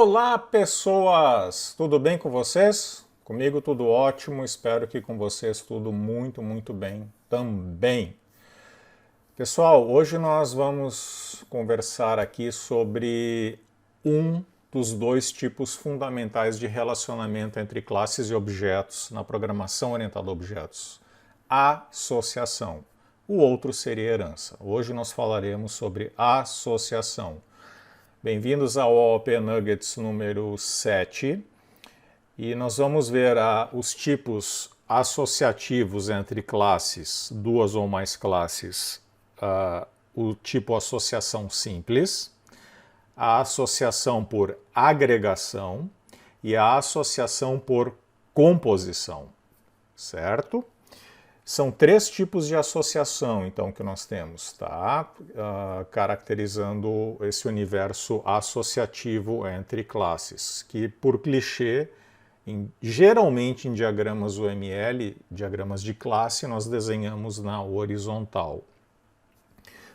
Olá, pessoas! Tudo bem com vocês? Comigo tudo ótimo, espero que com vocês tudo muito bem também. Pessoal, hoje nós vamos conversar aqui sobre um dos dois tipos fundamentais de relacionamento entre classes e objetos na programação orientada a objetos: associação. O outro seria herança. Hoje nós falaremos sobre associação. Bem-vindos ao OOP Nuggets número 7 e nós vamos ver os tipos associativos entre classes, duas ou mais classes, o tipo associação simples, a associação por agregação e a associação por composição, certo? São três tipos de associação, então, que nós temos, tá? Caracterizando esse universo associativo entre classes, que, por clichê, geralmente em diagramas UML, diagramas de classe, nós desenhamos na horizontal.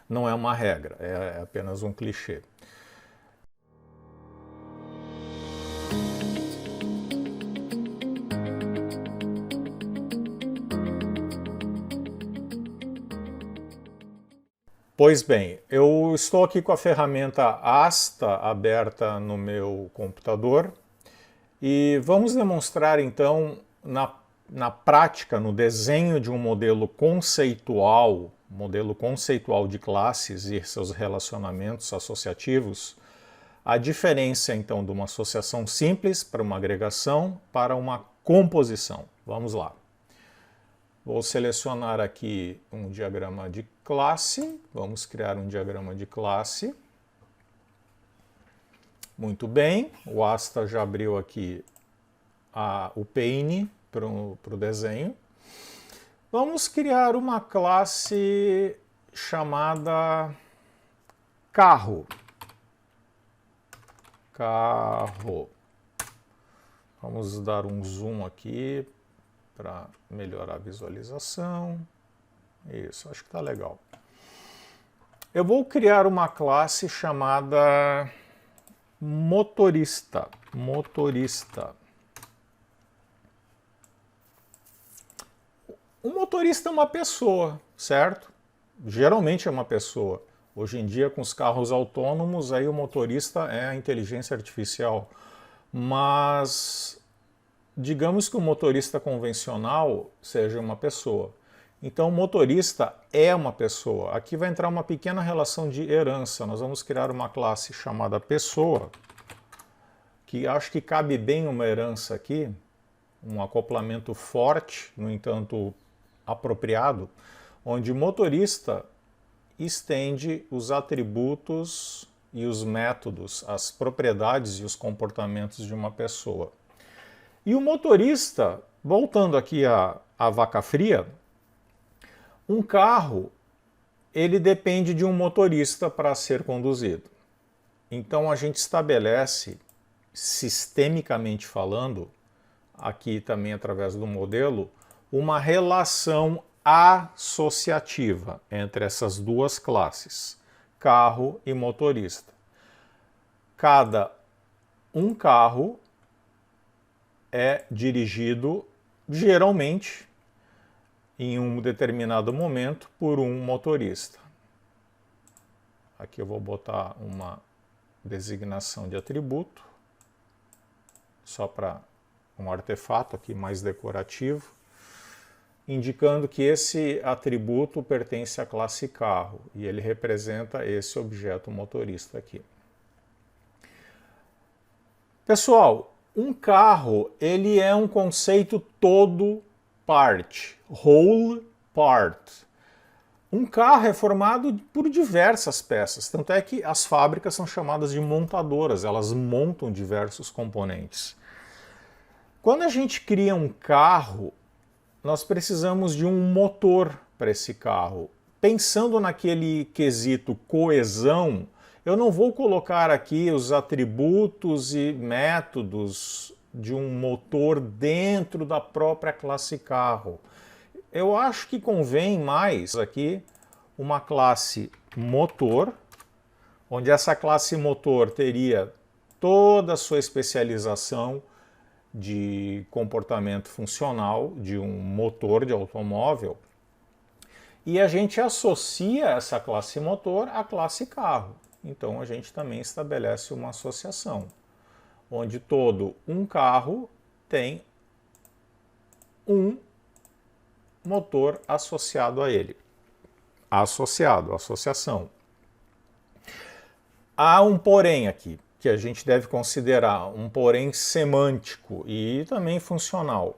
Não é uma regra, é apenas um clichê. Pois bem, eu estou aqui com a ferramenta Asta aberta no meu computador e vamos demonstrar então na prática, no desenho de um modelo conceitual de classes e seus relacionamentos associativos, a diferença então de uma associação simples para uma agregação para uma composição. Vamos lá. Vou selecionar aqui um diagrama de classe. Vamos criar um diagrama de classe. Muito bem. O Asta já abriu aqui o Paint para o desenho. Vamos criar uma classe chamada carro. Carro. Vamos dar um zoom aqui para melhorar a visualização. Isso, acho que está legal. Eu vou criar uma classe chamada motorista. Motorista. O motorista é uma pessoa, certo? Geralmente é uma pessoa. Hoje em dia, com os carros autônomos, aí o motorista é a inteligência artificial. Mas digamos que o motorista convencional seja uma pessoa. Então, o motorista é uma pessoa. Aqui vai entrar uma pequena relação de herança. Nós vamos criar uma classe chamada pessoa, que acho que cabe bem uma herança aqui, um acoplamento forte, no entanto apropriado, onde o motorista estende os atributos e os métodos, as propriedades e os comportamentos de uma pessoa. E o motorista, voltando aqui à vaca fria, um carro, ele depende de um motorista para ser conduzido. Então a gente estabelece, sistemicamente falando, aqui também através do modelo, uma relação associativa entre essas duas classes, carro e motorista. Um carro é dirigido, geralmente, em um determinado momento, por um motorista. Aqui eu vou botar uma designação de atributo, só para um artefato aqui mais decorativo, indicando que esse atributo pertence à classe carro, e ele representa esse objeto motorista aqui. Pessoal, um carro, ele é um conceito todo parte, whole part. Um carro é formado por diversas peças, tanto é que as fábricas são chamadas de montadoras, elas montam diversos componentes. Quando a gente cria um carro, nós precisamos de um motor para esse carro. Pensando naquele quesito coesão, eu não vou colocar aqui os atributos e métodos de um motor dentro da própria classe carro. Eu acho que convém mais aqui uma classe motor, onde essa classe motor teria toda a sua especialização de comportamento funcional de um motor de automóvel, e a gente associa essa classe motor à classe carro. Então a gente também estabelece uma associação, onde todo um carro tem um motor associado a ele. Associação. Há um porém aqui, que a gente deve considerar, um porém semântico e também funcional.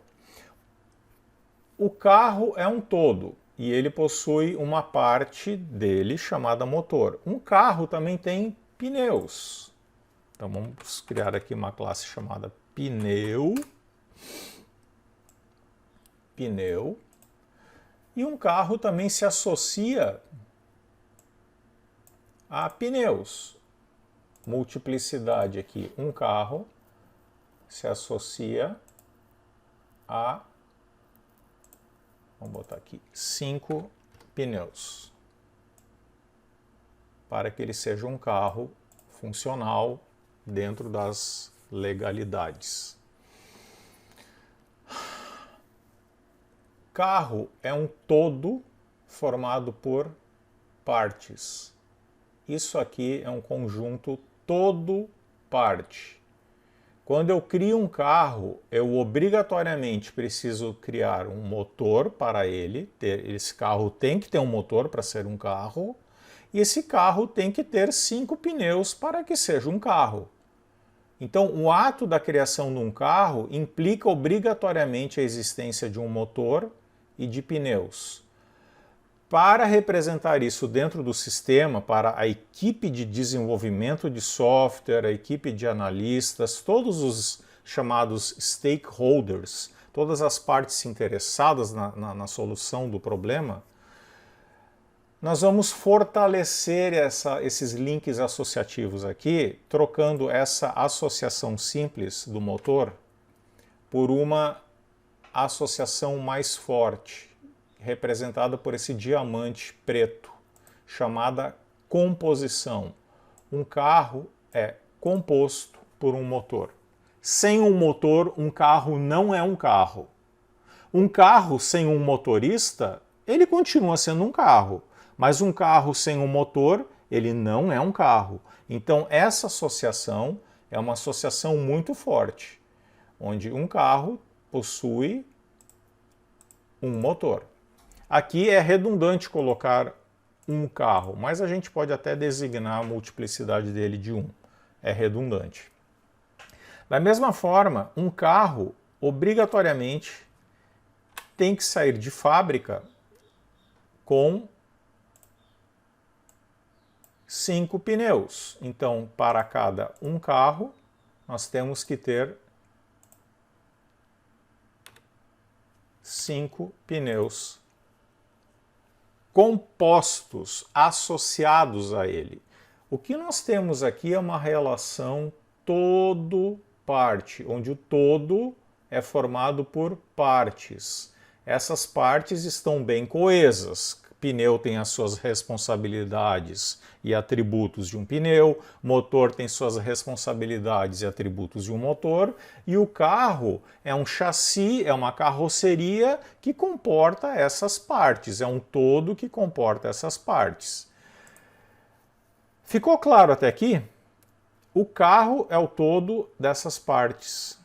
O carro é um todo e ele possui uma parte dele chamada motor. Um carro também tem pneus. Então vamos criar aqui uma classe chamada pneu. E um carro também se associa a pneus. Multiplicidade aqui. Um carro se associa a, vamos botar aqui, 5 pneus. Para que ele seja um carro funcional dentro das legalidades. Carro é um todo formado por partes. Isso aqui é um conjunto todo-parte. Quando eu crio um carro, eu obrigatoriamente preciso criar um motor para ele. Esse carro tem que ter um motor para ser um carro. E esse carro tem que ter 5 pneus para que seja um carro. Então, o ato da criação de um carro implica obrigatoriamente a existência de um motor e de pneus. Para representar isso dentro do sistema, para a equipe de desenvolvimento de software, a equipe de analistas, todos os chamados stakeholders, todas as partes interessadas na solução do problema, nós vamos fortalecer esses links associativos aqui, trocando essa associação simples do motor por uma associação mais forte, representada por esse diamante preto, chamada composição. Um carro é composto por um motor. Sem um motor, um carro não é um carro. Um carro sem um motorista, ele continua sendo um carro. Mas um carro sem um motor, ele não é um carro. Então essa associação é uma associação muito forte, onde um carro possui um motor. Aqui é redundante colocar um carro, mas a gente pode até designar a multiplicidade dele de 1. É redundante. Da mesma forma, um carro obrigatoriamente tem que sair de fábrica com 5 pneus. Então, para cada um carro, nós temos que ter 5 pneus compostos, associados a ele. O que nós temos aqui é uma relação todo-parte, onde o todo é formado por partes. Essas partes estão bem coesas. Pneu tem as suas responsabilidades e atributos de um pneu, motor tem suas responsabilidades e atributos de um motor, e o carro é um chassi, é uma carroceria que comporta essas partes, é um todo que comporta essas partes. Ficou claro até aqui? O carro é o todo dessas partes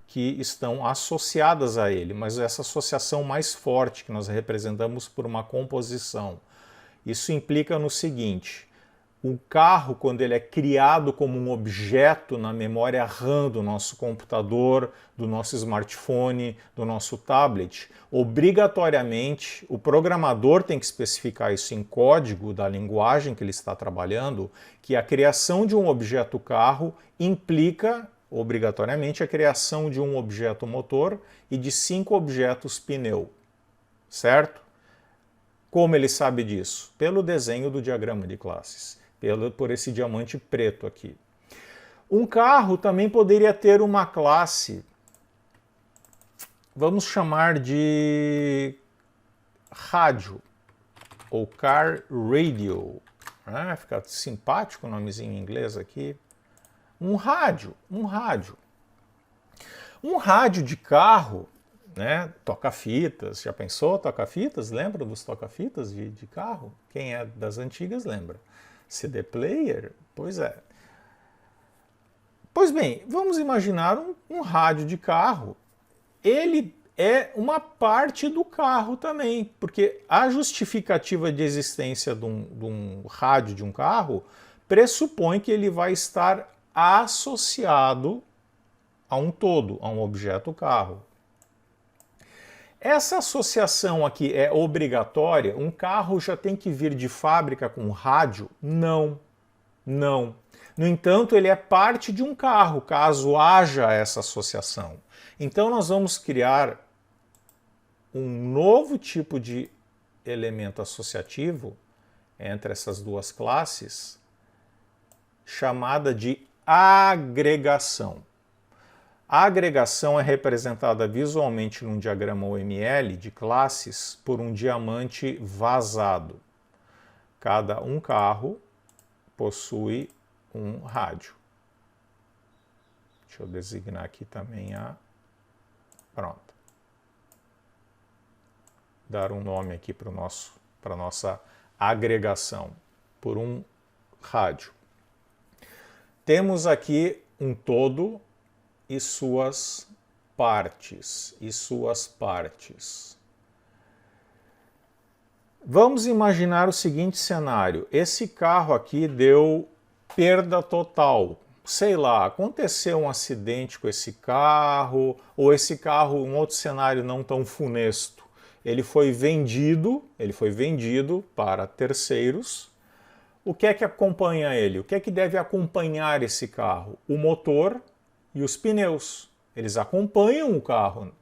que estão associadas a ele, mas essa associação mais forte que nós representamos por uma composição. Isso implica no seguinte: o carro, quando ele é criado como um objeto na memória RAM do nosso computador, do nosso smartphone, do nosso tablet, obrigatoriamente o programador tem que especificar isso em código da linguagem que ele está trabalhando, que a criação de um objeto carro implica obrigatoriamente a criação de um objeto motor e de 5 objetos pneu, certo? Como ele sabe disso? Pelo desenho do diagrama de classes, por esse diamante preto aqui. Um carro também poderia ter uma classe, vamos chamar de rádio, ou car radio. Ah, fica simpático o nomezinho em inglês aqui. Um rádio, um rádio. Um rádio de carro, né? Toca-fitas. Já pensou toca-fitas? Lembra dos toca-fitas de carro? Quem é das antigas lembra. CD player? Pois é. Pois bem, vamos imaginar um rádio de carro. Ele é uma parte do carro também, porque a justificativa de existência de um rádio de um carro pressupõe que ele vai estar associado a um todo, a um objeto carro. Essa associação aqui é obrigatória? Um carro já tem que vir de fábrica com rádio? Não, não. No entanto, ele é parte de um carro, caso haja essa associação. Então nós vamos criar um novo tipo de elemento associativo entre essas duas classes, chamada de agregação. A agregação é representada visualmente num diagrama OML de classes por um diamante vazado. Cada um carro possui um rádio. Deixa eu designar aqui também a... Pronto. Dar um nome aqui para a nossa agregação, por um rádio. Temos aqui um todo e suas partes, Vamos imaginar o seguinte cenário. Esse carro aqui deu perda total. Sei lá, aconteceu um acidente com esse carro, ou esse carro, um outro cenário não tão funesto. Ele foi vendido para terceiros. O que é que acompanha ele? O que é que deve acompanhar esse carro? O motor e os pneus. Eles acompanham o carro,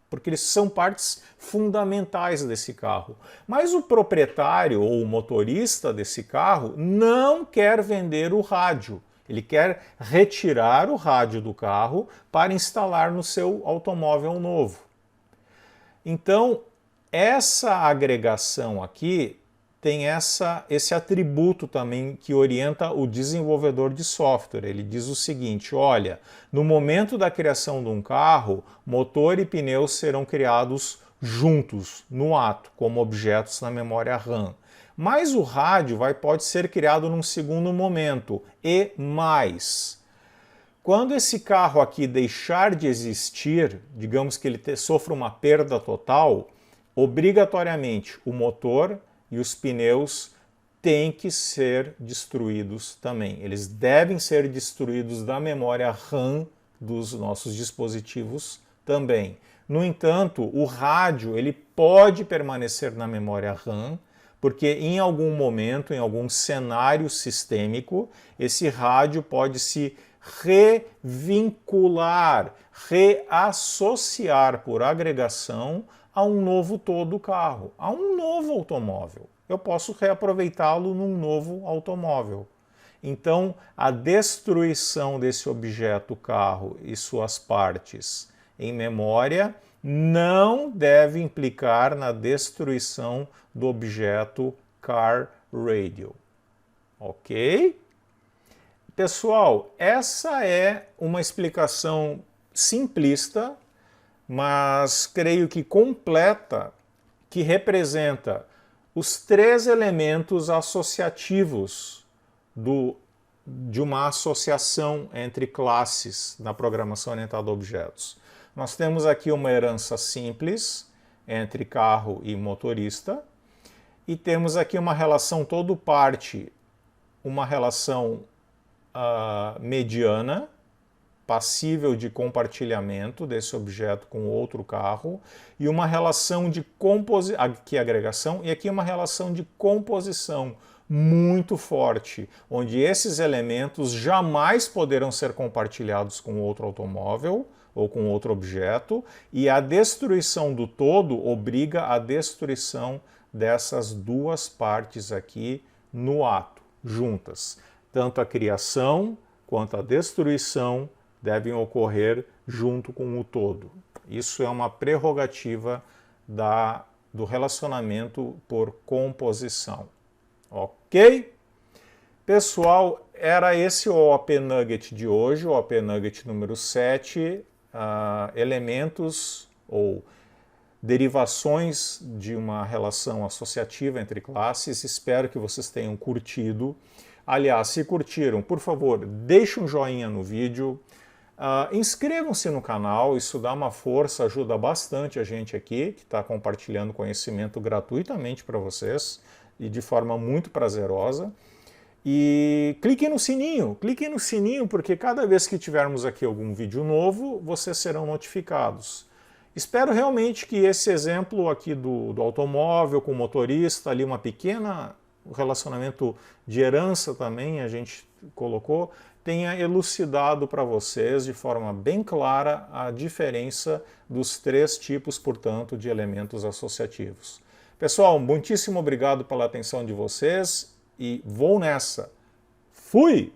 porque eles são partes fundamentais desse carro. Mas o proprietário ou o motorista desse carro não quer vender o rádio. Ele quer retirar o rádio do carro para instalar no seu automóvel novo. Então, essa agregação aqui tem esse atributo também que orienta o desenvolvedor de software. Ele diz o seguinte, olha, no momento da criação de um carro, motor e pneus serão criados juntos, no ato, como objetos na memória RAM. Mas o rádio pode ser criado num segundo momento, e mais. Quando esse carro aqui deixar de existir, digamos que ele sofra uma perda total, obrigatoriamente o motor e os pneus têm que ser destruídos também. Eles devem ser destruídos da memória RAM dos nossos dispositivos também. No entanto, o rádio ele pode permanecer na memória RAM, porque em algum momento, em algum cenário sistêmico, esse rádio pode se revincular, reassociar por agregação a um novo todo carro, a um novo automóvel. Eu posso reaproveitá-lo num novo automóvel. Então, a destruição desse objeto carro e suas partes em memória não deve implicar na destruição do objeto car radio. Ok? Pessoal, essa é uma explicação simplista, mas creio que completa, que representa os três elementos associativos de uma associação entre classes na programação orientada a objetos. Nós temos aqui uma herança simples entre carro e motorista, e temos aqui uma relação todo-parte, uma relação mediana, passível de compartilhamento desse objeto com outro carro, e uma relação de composição, aqui agregação, e aqui uma relação de composição muito forte, onde esses elementos jamais poderão ser compartilhados com outro automóvel ou com outro objeto, e a destruição do todo obriga a destruição dessas duas partes aqui no ato, juntas. Tanto a criação quanto a destruição devem ocorrer junto com o todo. Isso é uma prerrogativa do relacionamento por composição. Ok? Pessoal, era esse o OP Nugget de hoje, o OP Nugget número 7, elementos ou derivações de uma relação associativa entre classes. Espero que vocês tenham curtido. Aliás, se curtiram, por favor, deixe um joinha no vídeo. Inscrevam-se no canal, isso dá uma força, ajuda bastante a gente aqui, que está compartilhando conhecimento gratuitamente para vocês e de forma muito prazerosa. E cliquem no sininho, porque cada vez que tivermos aqui algum vídeo novo, vocês serão notificados. Espero realmente que esse exemplo aqui do automóvel com o motorista, ali uma pequena relacionamento de herança também a gente colocou, tenha elucidado para vocês de forma bem clara a diferença dos 3 tipos, portanto, de elementos associativos. Pessoal, muitíssimo obrigado pela atenção de vocês e vou nessa. Fui!